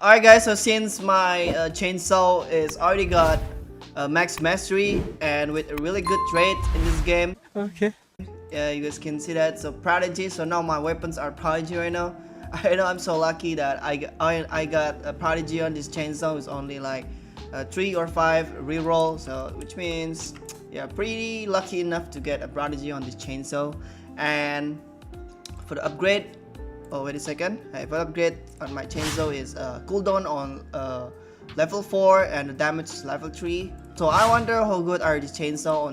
Alright guys, so since my chainsaw is already got max mastery and with a really good trait in this game. Okay. You guys can see that. So Prodigy, so now my weapons are Prodigy right now. I know I'm so lucky that I got a Prodigy on this chainsaw. It's only like 3 or 5 reroll, so which means yeah, pretty lucky enough to get a Prodigy on this chainsaw. And for the upgrade, oh wait a second, for the upgrade on my chainsaw is cooldown on level 4 and the damage is level 3. So I wonder how good are these chainsaw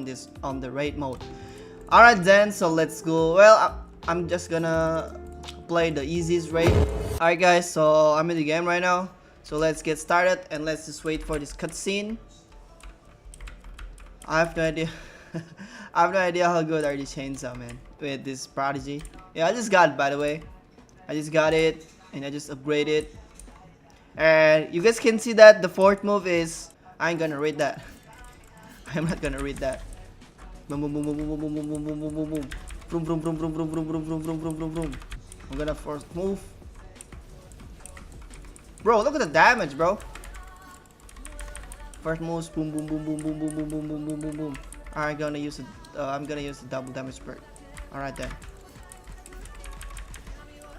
on the raid mode. Alright then, so let's go. Well, I'm just gonna play the easiest raid. Alright guys, so I'm in the game right now. So let's get started and let's just wait for this cutscene. I have no idea. I have no idea how good are these chainsaw, man, with this Prodigy. Yeah, I just got it, by the way. I just got it and I just upgraded. And you guys can see that the 4th move is, I ain't gonna read that. I'm not gonna read that. Boom boom boom boom boom boom boom boom boom boom boom boom. Vroom vroom vroom vroom vroom vroom vroom vroom vroom vroom vroom vroom. I'm gonna first move. Bro, look at the damage, bro. First moves, boom boom boom boom boom boom boom boom boom boom boom boom. I'm gonna use the double damage perk. Alright then.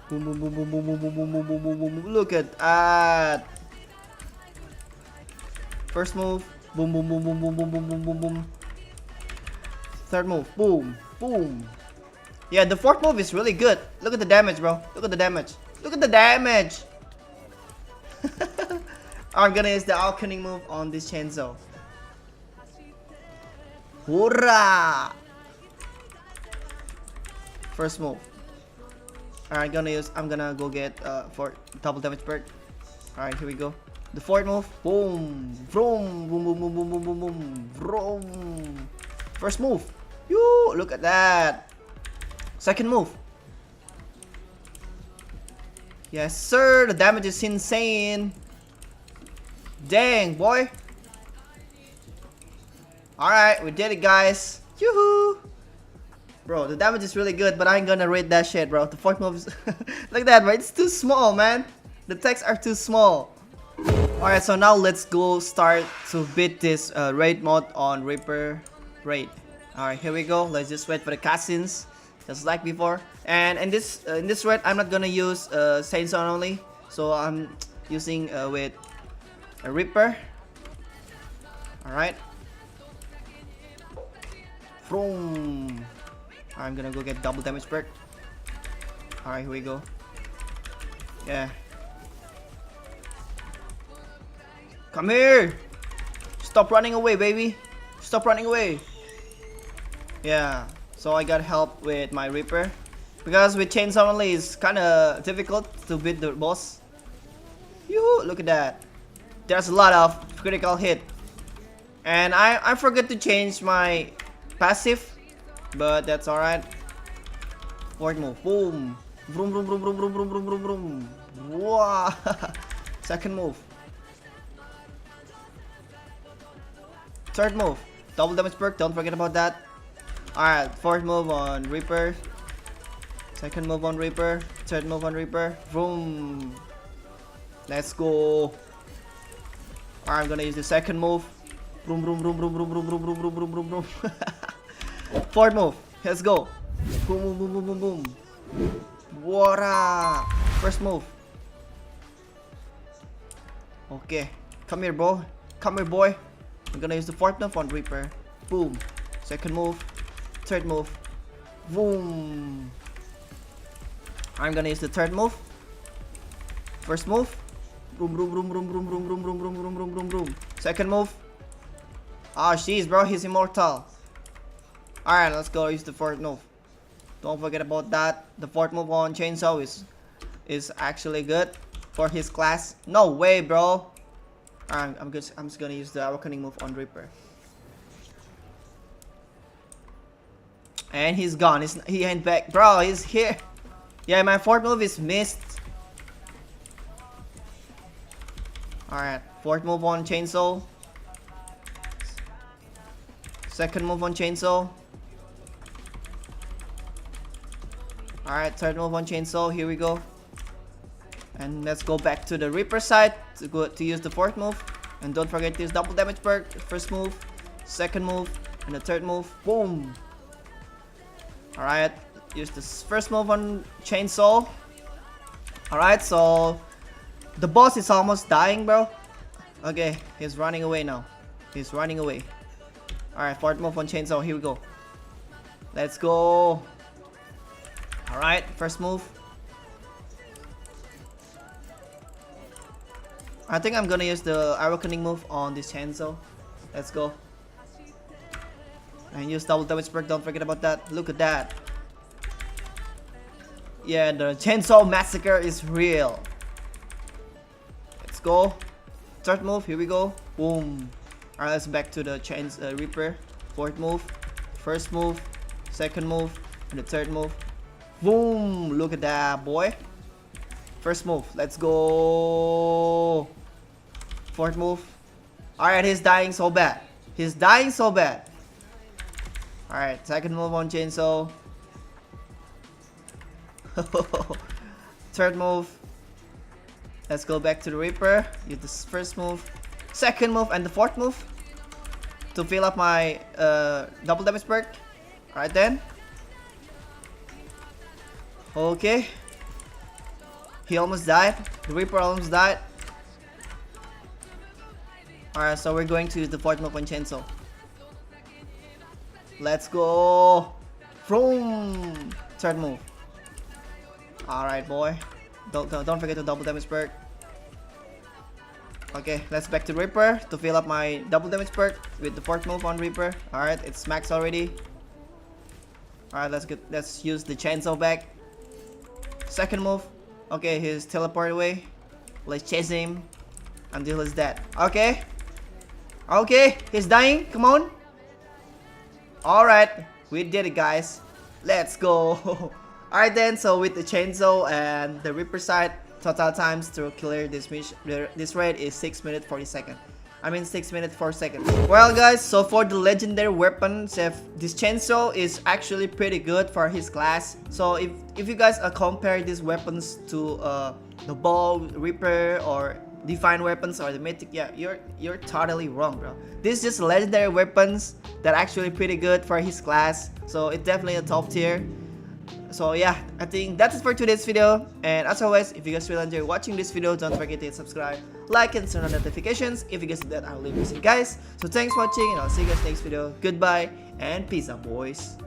Boom boom boom boom boom boom boom boom boom boom boom boom boom. Look at that. First move, boom boom boom boom boom boom boom boom boom boom. Third move, boom, boom. Yeah, the 4th move is really good. Look at the damage, bro. Look at the damage. Look at the damage. I'm gonna use the alchemy move on this chainsaw. Hoorah! First move. Alright, I'm gonna go get for double damage perk. Alright, here we go. The 4th move, boom, vroom, boom, boom, boom, boom, boom, boom, boom, vroom. First move, yoo, look at that. Second move. Yes, sir, the damage is insane. Dang, boy. Alright, we did it, guys. Yoo-hoo. Bro, the damage is really good, but I ain't gonna rate that shit, bro. The 4th move is like that, right? It's too small, man. The texts are too small. Alright, so now let's go start to beat this raid mode on Reaper Raid. Alright, here we go. Let's just wait for the cutscenes, just like before. And in this raid, I'm not gonna use chainsaw only, so I'm using with a Reaper. Alright. Boom. I'm gonna go get double damage perk. Alright, here we go. Yeah. Come here! Stop running away, baby! Stop running away! Yeah, so I got help with my Reaper. Because with chainsaw only it's kinda difficult to beat the boss. Yoo, look at that. There's a lot of critical hit. And I forgot to change my passive, but that's alright. 4th move, boom! Vroom vroom vroom vroom vroom vroom vroom vroom vroom. Wow! 2nd move. 3rd move, double damage perk, don't forget about that. Alright, 4th move on Reaper. 2nd move on Reaper. 3rd move on Reaper. Vroom. Let's go. Alright, I'm gonna use the 2nd move. Vroom vroom vroom vroom vroom vroom vroom vroom vroom vroom vroom vroom. 4th move, let's go. Boom boom boom boom boom boom. Wara. 1st move. Okay, come here, bro. Come here, boy. I'm gonna use the 4th move on Reaper. Boom. 2nd move. 3rd move. Boom. I'm gonna use the 3rd move. 1st move. Boom boom boom boom boom boom boom boom boom boom boom boom boom. 2nd move. Ah, jeez, bro, he's immortal. Alright, let's go use the 4th move. Don't forget about that. The 4th move on chainsaw is actually good for his class. No way, bro. I'm just gonna use the awakening move on Reaper. And he's gone. He ain't back, bro. He's here. Yeah, my 4th move is missed. Alright, 4th move on chainsaw. 2nd move on chainsaw. Alright, third move on chainsaw. Here we go. And let's go back to the Reaper side to use the fourth move. And don't forget to use double damage perk. First move, second move, and the third move. Boom! Alright, use this first move on chainsaw. Alright, so the boss is almost dying, bro. Okay, he's running away now. He's running away. Alright, fourth move on chainsaw. Here we go. Let's go. Alright, first move. I think I'm gonna use the awakening move on this chainsaw. Let's go. And use double damage perk, don't forget about that. Look at that. Yeah, the chainsaw massacre is real. Let's go. Third move, here we go. Boom. Alright, let's back to the Reaper. Fourth move. First move. Second move. And the third move. Boom. Look at that, boy. First move. Let's go. Fourth move. Alright, he's dying so bad. He's dying so bad. Alright, second move on chainsaw. Third move. Let's go back to the Reaper. Use this first move, second move, and the fourth move to fill up my double damage perk. Alright then. Okay. He almost died. The Reaper almost died. Alright, so we're going to use the fourth move on chainsaw. Let's go. Vroom. Third move. Alright, boy. Don't forget to double damage perk. Okay, let's back to Reaper to fill up my double damage perk with the fourth move on Reaper. Alright, it's max already. Alright, let's use the chainsaw back. Second move. Okay, he's teleported away. Let's chase him until he's dead. Okay. Okay, he's dying. Come on. Alright, we did it, guys. Let's go. Alright then, so with the chainsaw and the Reaper side, total times to clear this raid is 6 minutes 40 seconds. I mean 6 minutes 4 seconds. Well guys, so for the legendary weapons, this chainsaw is actually pretty good for his class. So if you guys compare these weapons to the bow, Reaper, or divine weapons or the mythic, yeah, you're totally wrong, bro. This is just legendary weapons that are actually pretty good for his class. So it's definitely a top tier. So yeah, I think that's it for today's video. And as always, if you guys really enjoy watching this video, don't forget to hit subscribe, like, and turn on notifications. If you guys do that, I'll leave this in, guys. So thanks for watching, and I'll see you guys next video. Goodbye and peace out, boys.